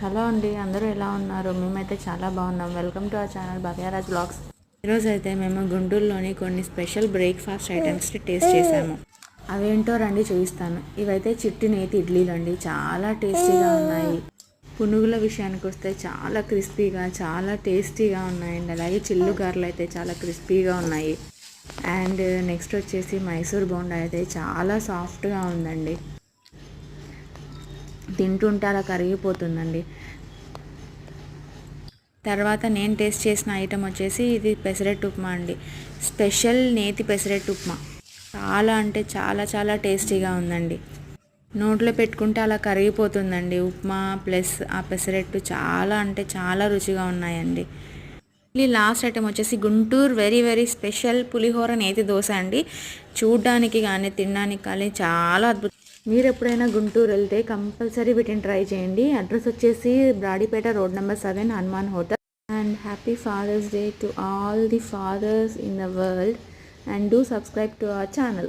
Hello అండి, అందరూ ఎలా ఉన్నారు? మేమైతే చాలా బాగున్నాం. Welcome to our channel Bhagyaraj blogs. ఈరోజు అయితే మేము గుంటూరులోని కొన్ని స్పెషల్ బ్రేక్ఫాస్ట్ ఐటమ్స్ని టేస్ట్ చేసాము. అవేంటో రండి చూపిస్తాను. ఇవైతే చిట్టి నేతి ఇడ్లీలు అండి, చాలా టేస్టీగా ఉన్నాయి. పునుగుల విషయానికి వస్తే చాలా క్రిస్పీగా, చాలా టేస్టీగా ఉన్నాయండి. అలాగే చిల్లు గారెలు అయితే చాలా క్రిస్పీగా ఉన్నాయి. అండ్ నెక్స్ట్ వచ్చేసి మైసూర్ బోండా అయితే చాలా సాఫ్ట్గా ఉందండి. తింటుంటే అలా కరిగిపోతుందండి. తర్వాత నేను టేస్ట్ చేసిన ఐటెం వచ్చేసి ఇది పెసరట్టు ఉప్మా అండి. స్పెషల్ నేతి పెసరట్టు ఉప్మా చాలా అంటే చాలా చాలా టేస్టీగా ఉందండి. నోట్లో పెట్టుకుంటే అలా కరిగిపోతుందండి. ఉప్మా ప్లస్ ఆ పెసరట్టు చాలా అంటే చాలా రుచిగా ఉన్నాయండి. లాస్ట్ ఐటెం వచ్చేసి గుంటూరు వెరీ వెరీ స్పెషల్ పులిహోర నేతి దోశ అండి. చూడ్డానికి కానీ తినడానికి కానీ చాలా అద్భుతం. మీరు ఎప్పుడైనా గుంటూరు వెళ్తే కంపల్సరీ వీటిని ట్రై చేయండి. అడ్రస్ వచ్చేసి Brodipet road number 7 Hanuman hotel. And happy father's day to all the fathers in the world, and do subscribe to our channel.